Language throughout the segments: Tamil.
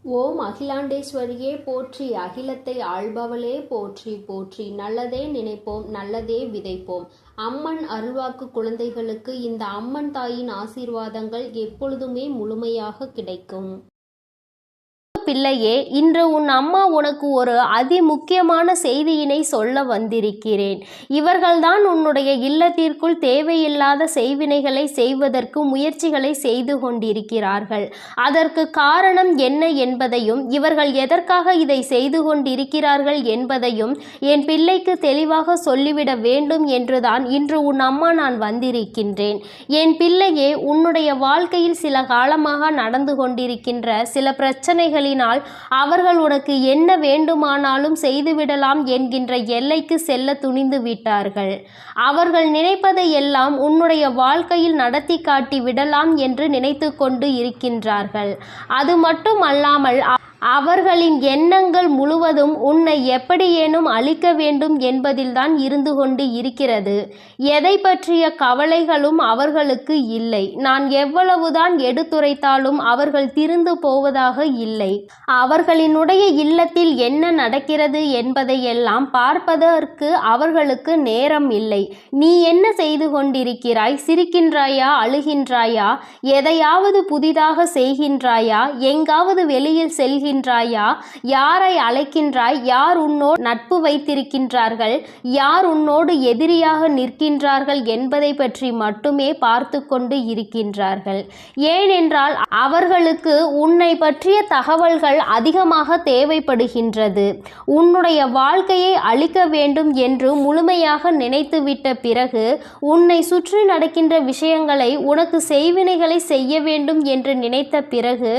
ஓம் அகிலாண்டேஸ்வரியே போற்றி, அகிலத்தை ஆள்பவளே போற்றி போற்றி. நல்லதே நினைப்போம், நல்லதே விதைப்போம். அம்மன் அருள்வாக்கு குழந்தைகளுக்கு இந்த அம்மன் தாயின் ஆசீர்வாதங்கள் எப்பொழுதுமே முழுமையாக கிடைக்கும். பிள்ளையே, இன்று உன் அம்மா உனக்கு ஒரு அதிமுக்கியமான செய்தியினை சொல்ல வந்திருக்கிறேன். இவர்கள்தான் உன்னுடைய இல்லத்திற்குள் தேவையில்லாத செய்வினைகளை செய்வதற்கு முயற்சிகளை செய்து கொண்டிருக்கிறார்கள். அதற்கு காரணம் என்ன என்பதையும் இவர்கள் எதற்காக இதை செய்து கொண்டிருக்கிறார்கள் என்பதையும் என் பிள்ளைக்கு தெளிவாக சொல்லிவிட வேண்டும் என்றுதான் இன்று உன் அம்மா நான் வந்திருக்கின்றேன். என் பிள்ளையே, உன்னுடைய வாழ்க்கையில் சில காலமாக நடந்து கொண்டிருக்கின்ற சில பிரச்சனைகளின் அவர்கள் உனக்கு என்ன வேண்டுமானாலும் செய்துவிடலாம் என்கின்ற எல்லைக்கு செல்ல துணிந்து விட்டார்கள். அவர்கள் நினைப்பதை எல்லாம் உன்னுடைய வாழ்க்கையில் நடத்தி காட்டி விடலாம் என்று நினைத்து கொண்டு இருக்கின்றார்கள். அது மட்டும் அல்லாமல் அவர்களின் எண்ணங்கள் முழுவதும் உன்னை எப்படியேனும் அழிக்க வேண்டும் என்பதில்தான் இருந்து கொண்டு இருக்கிறது. எதை பற்றிய கவலைகளும் அவர்களுக்கு இல்லை. நான் எவ்வளவுதான் எடுத்துரைத்தாலும் அவர்கள் திருந்து போவதாக இல்லை. அவர்களினுடைய இல்லத்தில் என்ன நடக்கிறது என்பதையெல்லாம் பார்ப்பதற்கு அவர்களுக்கு நேரம் இல்லை. நீ என்ன செய்து கொண்டிருக்கிறாய்? சிரிக்கின்றாயா? அழுகின்றாயா? எதையாவது புதிதாக செய்கின்றாயா? எங்காவது வெளியில் செல்கின்றாயா? யாரை அழைக்கின்றாய்? யார் உன்னோடு நட்பு வைத்திருக்கின்றார்கள்? யார் உன்னோடு எதிரியாக நிற்கின்றார்கள் என்பதை பற்றி மட்டுமே பார்த்து கொண்டு இருக்கின்றார்கள். ஏனென்றால் அவர்களுக்கு உன்னை பற்றிய தகவல்கள் அதிகமாக தேவைப்படுகின்றது. உன்னுடைய வாழ்க்கையை அழிக்க வேண்டும் என்று முழுமையாக நினைத்துவிட்ட பிறகு உன்னை சுற்றி நடக்கின்ற விஷயங்களை உனக்கு செய்வினைகளை செய்ய வேண்டும் என்று நினைத்த பிறகு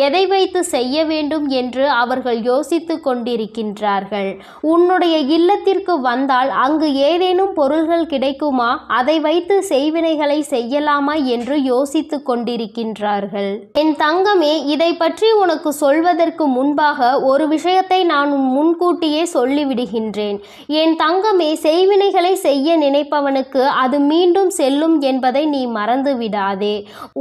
எதை வைத்து செய்ய வேண்டும் என்று அவர்கள் யோசித்து கொண்டிருக்கின்றார்கள். உன்னுடைய இல்லத்திற்கு வந்தால் அங்கு ஏதேனும் பொருள்கள் கிடைக்குமா? அதை வைத்து செய்வினைகளை செய்யலாமா என்று யோசித்து கொண்டிருக்கின்றார்கள். என் தங்கமே, இதை பற்றி உனக்கு சொல்வதற்கு முன்பாக ஒரு விஷயத்தை நான் முன்கூட்டியே சொல்லிவிடுகின்றேன். என் தங்கமே, செய்வினைகளை செய்ய நினைப்பவனுக்கு அது மீண்டும் செல்லும் என்பதை நீ மறந்து விடாதே.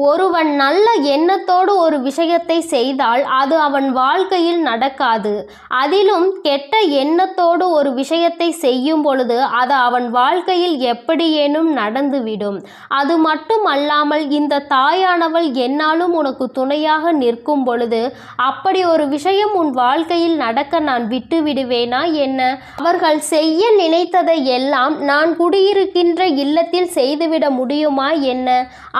ஒருவன் நல்ல எண்ணத்தோடு ஒரு விஷயத்தை செய்தால் அது அவன் வாழ்க்கையில் நடக்காது. அதிலும் கெட்ட எண்ணத்தோடு ஒரு விஷயத்தை செய்யும் பொழுது அது அவன் வாழ்க்கையில் எப்படியேனும் நடந்துவிடும். அது மட்டும் அல்லாமல் இந்த தாயானவள் என்னாலும் உனக்கு துணையாக நிற்கும் பொழுது அப்படி ஒரு விஷயம் உன் வாழ்க்கையில் நடக்க நான் விட்டு விடுவேனா என்ன? அவர்கள் செய்ய நினைத்ததை எல்லாம் நான் குடியிருக்கின்ற இல்லத்தில் செய்துவிட முடியுமா என்ன?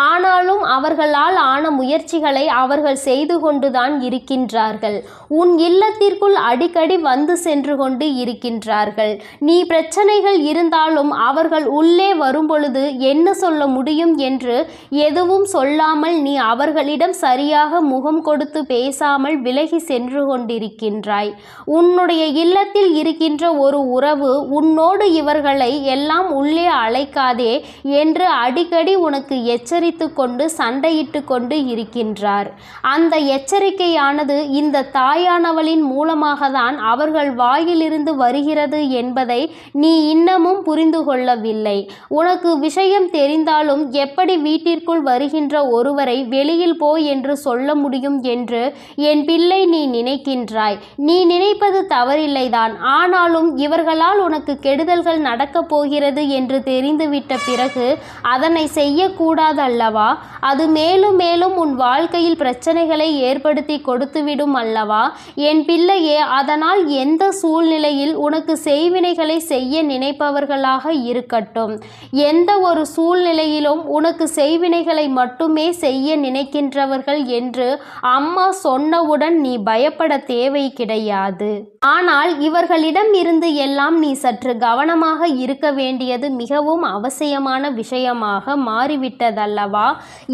ஆனாலும் அவர்களால் ஆன முயற்சிகளை அவர்கள் செய்து கொண்டுதான் இருக்கின்றார்கள். உன் இல்லத்திற்குள் அடிக்கடி வந்து சென்று கொண்டு இருக்கின்றார்கள். நீ பிரச்சனைகள் இருந்தாலும் அவர்கள் உள்ளே வரும்பொழுது என்ன சொல்ல முடியும் என்று எதுவும் சொல்லாமல் நீ அவர்களிடம் சரியாக முகம் கொடுத்து பேசாமல் விலகி சென்று கொண்டிருக்கின்றாய். உன்னுடைய இல்லத்தில் இருக்கின்ற ஒரு உறவு உன்னோடு இவர்களை எல்லாம் உள்ளே அழைக்காதே என்று அடிக்கடி உனக்கு எச்சரித்து கொண்டு சண்டையிட்டு கொண்டு இருக்கின்றார். அந்த எச்சரிக்கையானது இந்த தாயானவளின் மூலமாக தான் அவர்கள் வாயிலிருந்து வருகிறது என்பதை நீ இன்னமும் புரிந்து கொள்ளவில்லை. உனக்கு விஷயம் தெரிந்தாலும் எப்படி வீட்டிற்குள் வருகின்ற ஒருவரை வெளியில் போ என்று சொல்ல முடியும் என்று என் பிள்ளை நீ நினைக்கின்றாய். நீ நினைப்பது தவறில்லைதான். ஆனாலும் இவர்களால் உனக்கு கெடுதல்கள் நடக்கப் போகிறது என்று தெரிந்துவிட்ட பிறகு அதனை செய்யக்கூடாதல்லவா? அது மேலும் மேலும் உன் வாழ்க்கையில் பிரச்சனைகளை ஏற்படுத்தி கொடுத்துவிடும் அல்லவா? என் பிள்ளையே, அதனால் எந்த சூழ்நிலையில் உனக்கு செய்வினைகளை செய்ய நினைப்பவர்களாக இருக்கட்டும், எந்த ஒரு சூழ்நிலையிலும் உனக்கு செய்வினைகளை மட்டுமே செய்ய நினைக்கின்றவர்கள் என்று அம்மா சொன்னவுடன் நீ பயப்பட தேவை கிடையாது. ஆனால் இவர்களிடம் இருந்து எல்லாம் நீ சற்று கவனமாக இருக்க வேண்டியது மிகவும் அவசியமான விஷயமாக மாறிவிட்டதல்லவா?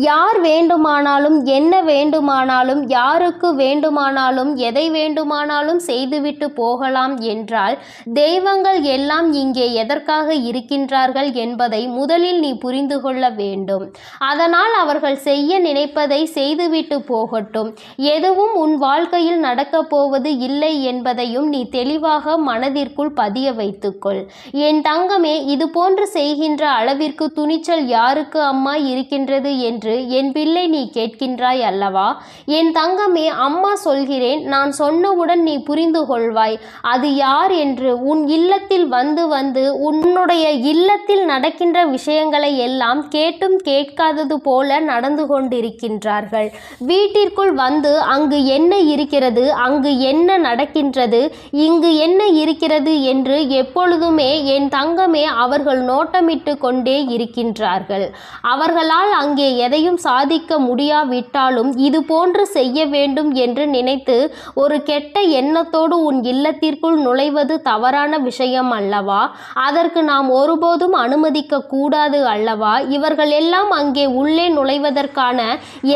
யார் வேண்டுமானாலும் என்ன வேண்டுமானாலும் யாருக்கு வேண்டுமானாலும் எதை வேண்டுமானாலும் செய்துவிட்டு போகலாம் என்றால் தெய்வங்கள் எல்லாம் இங்கே எதற்காக இருக்கின்றார்கள் என்பதை முதலில் நீ புரிந்து கொள்ள வேண்டும். அதனால் அவர்கள் செய்ய நினைப்பதை செய்துவிட்டு போகட்டும். எதுவும் உன் வாழ்க்கையில் நடக்கப் போவது இல்லை என்பதையும் நீ தெளிவாக மனதிற்குள் பதிய வைத்துக்கொள். என் தங்கமே, இது போன்று செய்கின்ற அளவிற்கு துணிச்சல் யாருக்கு அம்மா இருக்கின்றது என்று என் பிள்ளை நீ கேட்கின்றாய் அல்லவா? என் தங்கமே, அம்மா சொல்கின்ற சொல்கிறேன். நான் சொன்னவுடன் நீ புரிந்து கொள்வாய் அது யார் என்று. உன் இல்லத்தில் வந்து வந்து உன்னுடைய இல்லத்தில் நடக்கின்ற விஷயங்களை எல்லாம் கேட்டும் கேட்காதது போல நடந்து கொண்டிருக்கின்றார்கள். வீட்டிற்குள் வந்து அங்கு என்ன இருக்கிறது, அங்கு என்ன நடக்கின்றது, இங்கு என்ன இருக்கிறது என்று எப்பொழுதுமே என் தங்கமே அவர்கள் நோட்டமிட்டு கொண்டே இருக்கின்றார்கள். அவர்களால் அங்கே எதையும் சாதிக்க முடியாவிட்டாலும் இது போன்று செய்ய வேண்டும் என்று நினைத்து ஒரு கெட்ட எண்ணத்தோடு உன் இல்லத்திற்குள் நுழைவது தவறான விஷயம் அல்லவா? அதற்கு நாம் ஒருபோதும் அனுமதிக்க கூடாது அல்லவா? இவர்கள் எல்லாம் அங்கே உள்ளே நுழைவதற்கான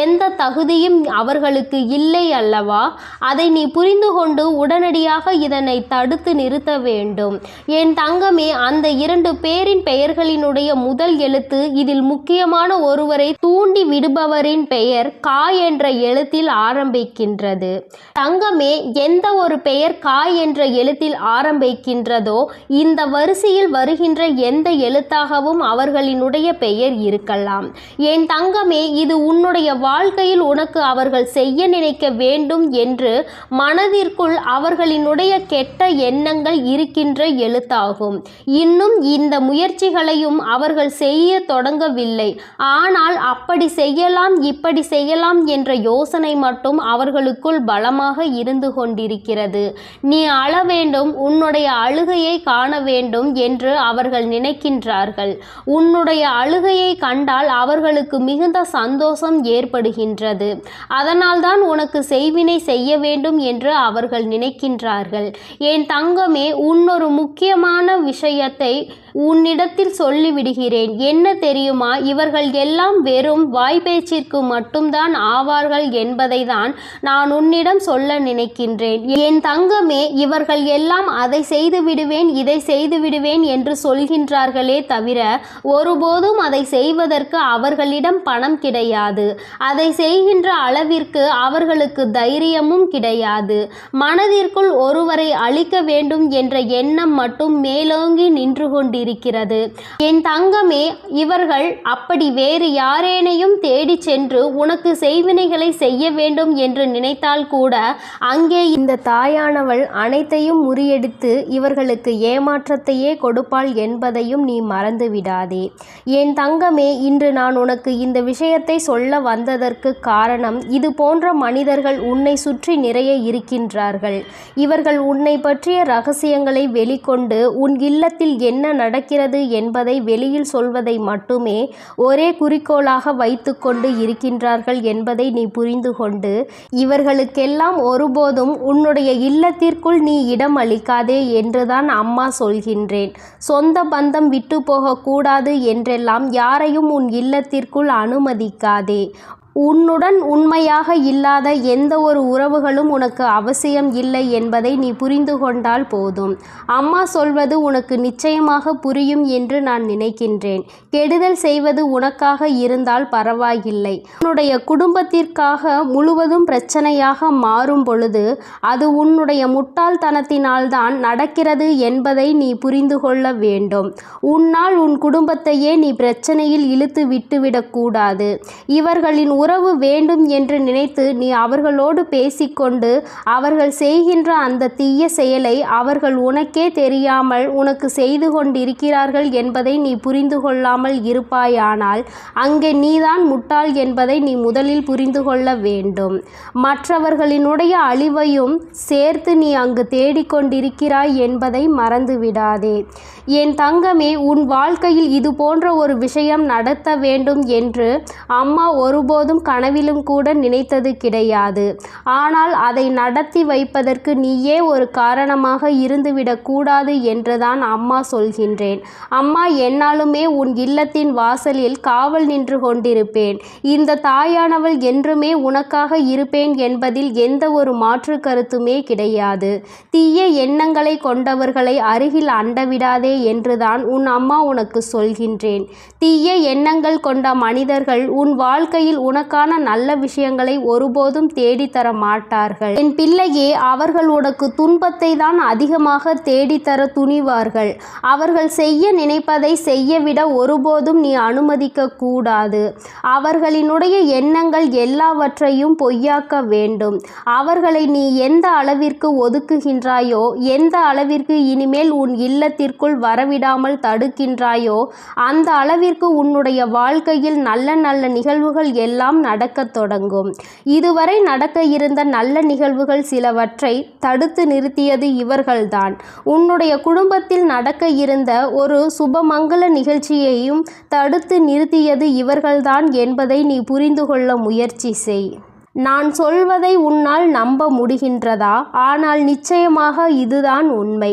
எந்த தகுதியும் அவர்களுக்கு இல்லை அல்லவா? அதை நீ புரிந்து கொண்டு உடனடியாக இதனை தடுத்து நிறுத்த வேண்டும். என் தங்கமே, அந்த 2 பேரின் பெயர்களினுடைய முதல் எழுத்து இதில் முக்கியமான ஒருவரை தூண்டி விடுபவரின் பெயர் கா என்ற எழுத்தில் ஆரம்பிக்கின்றது. தங்கமே, எந்த ஒரு பெயர் கா என்ற எழுத்தில் ஆரம்பிக்கின்றதோ இந்த வரிசையில் வருகின்ற எந்த எழுத்தாகவும் அவர்களினுடைய பெயர் இருக்கலாம். என் தங்கமே, இது உன்னுடைய வாழ்க்கையில் உனக்கு அவர்கள் செய்ய நினைக்க வேண்டும் என்று மனதிற்குள் அவர்களினுடைய கெட்ட எண்ணங்கள் இருக்கின்ற எழுத்தாகும். இன்னும் இந்த முயற்சிகளையும் அவர்கள் செய்ய தொடங்கவில்லை. ஆனால் அப்படி செய்யலாம் இப்படி செய்யலாம் என்ற யோசனை மட்டும் அவர்களுக்குள் பலமாக இருந்து கொண்டிருக்கிறது. நீ அழ வேண்டும், உன்னுடைய அழுகையை காண வேண்டும் என்று அவர்கள் நினைக்கின்றார்கள். உன்னுடைய அழுகையை கண்டால் அவர்களுக்கு மிகுந்த சந்தோஷம் ஏற்படுகின்றது. அதனால்தான் உனக்கு செய்வினை செய்ய வேண்டும் என்று அவர்கள் நினைக்கின்றார்கள். என் தங்கமே, உன்னொரு முக்கியமான விஷயத்தை உன்னிடத்தில் சொல்லிவிடுகிறேன். என்ன தெரியுமா? இவர்கள் எல்லாம் வெறும் வாய்ப்பேச்சிற்கு மட்டும்தான் ஆவார்கள் என்பதை தான் நான் உன்னிடம் சொல்ல நினைக்கின்றேன். என் தங்கமே, இவர்கள் எல்லாம் அதை செய்து விடுவேன் இதை செய்து விடுவேன் என்று சொல்கின்றார்களே தவிர ஒருபோதும் அதை செய்வதற்கு அவர்களிடம் பணம் கிடையாது. அதை செய்கின்ற அளவிற்கு அவர்களுக்கு தைரியமும் கிடையாது. மனதிற்குள் ஒருவரை அழிக்க வேண்டும் என்ற எண்ணம் மட்டும் மேலோங்கி நின்று கொண்டிருக்கிறது. என் தங்கமே, இவர்கள் அப்படி வேறு யாரேனையும் தேடி சென்று உனக்கு செய்வினைகளை செய்ய வேண்டும் என்று நினைத்தால் கூட அங்கே இந்த தாயானவள் அனைத்தையும் முறியடித்து இவர்களுக்கு ஏமாற்றத்தையே கொடுப்பாள் என்பதையும் நீ மறந்து விடாதே. என் தங்கமே, இன்று நான் உனக்கு இந்த விஷயத்தை சொல்ல வந்ததற்கு காரணம், இது போன்ற மனிதர்கள் உன்னை சுற்றி நிறைய இருக்கின்றார்கள். இவர்கள் உன்னை பற்றிய ரகசியங்களை வெளிக்கொண்டு உன் இல்லத்தில் என்ன நடக்கிறது என்பதை வெளியில் சொல்வதை மட்டுமே ஒரே குறிக்கோளாக வைத்துக்கொண்டு இருக்கின்றார்கள் என்பதை நீ புரிந்து கொண்டு இவர்களுக்கெல்லாம் ஒருபோதும் உன்னுடைய இல்லத்திற்குள் நீ இடம் அளிக்காதே என்றுதான் அம்மா சொல்கின்றேன். சொந்த பந்தம் விட்டு போகக்கூடாது என்றெல்லாம் யாரையும் உன் இல்லத்திற்குள் அனுமதிக்காதே. உன்னுடன் உண்மையாக இல்லாத எந்த ஒரு உறவுகளும் உனக்கு அவசியம் இல்லை என்பதை நீ புரிந்து கொண்டால் போதும். அம்மா சொல்வது உனக்கு நிச்சயமாக புரியும் என்று நான் நினைக்கின்றேன். கெடுதல் செய்வது உனக்காக இருந்தால் பரவாயில்லை. உன்னுடைய குடும்பத்திற்காக முழுவதும் பிரச்சனையாக மாறும் பொழுது அது உன்னுடைய முட்டாள்தனத்தினால்தான் நடக்கிறது என்பதை நீ புரிந்து கொள்ள வேண்டும். உன்னால் உன் குடும்பத்தையே நீ பிரச்சனையில் இழுத்து விட்டுவிடக்கூடாது. இவர்களின் உறவு வேண்டும் என்று நினைத்து நீ அவர்களோடு பேசிக்கொண்டு அவர்கள் செய்கின்ற அந்த தீய செயலை அவர்கள் உனக்கே தெரியாமல் உனக்கு செய்து கொண்டிருக்கிறார்கள் என்பதை நீ புரிந்து கொள்ளாமல் இருப்பாயானால் அங்கே நீதான் முட்டாள் என்பதை நீ முதலில் புரிந்து கொள்ள வேண்டும். மற்றவர்களினுடைய அழிவையும் சேர்த்து நீ அங்கு தேடிக்கொண்டிருக்கிறாய் என்பதை மறந்துவிடாதே. என் தங்கமே, உன் வாழ்க்கையில் இது போன்ற ஒரு விஷயம் நடத்த வேண்டும் என்று அம்மா ஒருபோதும் கனவிலும் கூட நினைத்தது கிடையாது. ஆனால் அதை நடத்தி வைப்பதற்கு நீயே ஒரு காரணமாக இருந்துவிடக் கூடாது என்றுதான் அம்மா சொல்கின்றேன். அம்மா என்னாலுமே உன் இல்லத்தின் வாசலில் காவல் நின்று கொண்டிருப்பேன். இந்த தாயானவள் என்றுமே உனக்காக இருப்பேன் என்பதில் எந்த ஒரு மாற்று கருத்துமே கிடையாது. தீய எண்ணங்களை கொண்டவர்களை அருகில் அண்டவிடாதே என்றுதான் உன் அம்மா உனக்கு சொல்கின்றேன். தீய எண்ணங்கள் கொண்ட மனிதர்கள் உன் வாழ்க்கையில் உனக்கான நல்ல விஷயங்களை ஒருபோதும் தேடித்தர மாட்டார்கள். என் பிள்ளையே, அவர்கள் உனக்கு துன்பத்தை தான் அதிகமாக தேடித்தர துணிவார்கள். அவர்கள் செய்ய நினைப்பதை செய்யவிட ஒருபோதும் நீ அனுமதிக்க கூடாது. அவர்களினுடைய எண்ணங்கள் எல்லாவற்றையும் பொய்யாக்க வேண்டும். அவர்களை நீ எந்த அளவிற்கு ஒதுக்குகின்றாயோ, எந்த அளவிற்கு இனிமேல் உன் இல்லத்திற்குள் வரவிடாமல் தடுக்கின்றாயோ, அந்த அளவிற்கு உன்னுடைய வாழ்க்கையில் நல்ல நல்ல நிகழ்வுகள் எல்லாம் நடக்கத் தொடங்கும். இதுவரை நடக்க இருந்த நல்ல நிகழ்வுகள் சிலவற்றை தடுத்து நிறுத்தியது இவர்கள்தான். உன்னுடைய குடும்பத்தில் நடக்க இருந்த ஒரு சுபமங்கல நிகழ்ச்சியையும் தடுத்து நிறுத்தியது இவர்கள்தான் என்பதை நீ புரிந்து கொள்ள முயற்சி செய். நான் சொல்வதை உன்னால் நம்ப முடிகின்றதா? ஆனால் நிச்சயமாக இதுதான் உண்மை.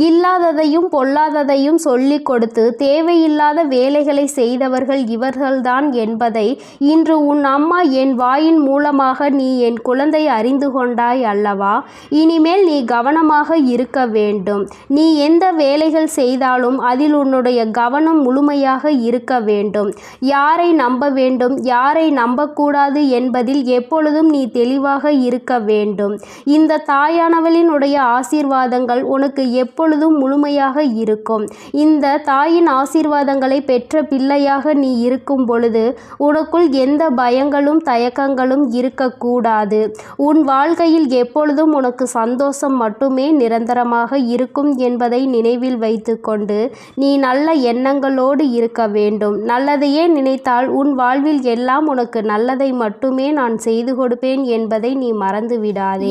இல்லாததையும் பொல்லாததையும் சொல்லிக் கொடுத்து தேவையில்லாத வேலைகளை செய்தவர்கள் இவர்கள்தான் என்பதை இன்று உன் அம்மா என் வாயின் மூலமாக நீ என் குழந்தை அறிந்து கொண்டாய் அல்லவா? இனிமேல் நீ கவனமாக இருக்க வேண்டும். நீ எந்த வேலைகள் செய்தாலும் அதில் உன்னுடைய கவனம் முழுமையாக இருக்க வேண்டும். யாரை நம்ப வேண்டும், யாரை நம்பக்கூடாது என்பதில் எப்பொழுதும் நீ தெளிவாக இருக்க வேண்டும். இந்த தாயானவளினுடைய ஆசீர்வாதங்கள் உனக்கு எப்பொழுதும் முழுமையாக இருக்கும். இந்த தாயின் ஆசீர்வாதங்களை பெற்ற பிள்ளையாக நீ இருக்கும் பொழுது உனக்குள் எந்த பயங்களும் தயக்கங்களும் இருக்கக்கூடாது. உன் வாழ்க்கையில் எப்பொழுதும் உனக்கு சந்தோஷம் மட்டுமே நிரந்தரமாக இருக்கும் என்பதை நினைவில் வைத்துக்கொண்டு நீ நல்ல எண்ணங்களோடு இருக்க வேண்டும். நல்லதையே நினைத்தால் உன் வாழ்வில் எல்லாம் உனக்கு நல்லதை மட்டுமே நான் செய்து கொடுப்பேன் என்பதை நீ மறந்து விடாதே.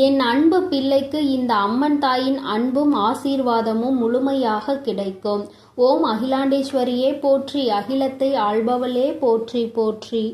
என் அன்பு பிள்ளைக்கு இந்த அம்மன் தாயின் அன்பும் ஆசீர்வாதமும் முழுமையாக கிடைக்கும். ஓம் அகிலாண்டேஸ்வரியே போற்றி, அகிலத்தை ஆள்பவளே போற்றி போற்றி.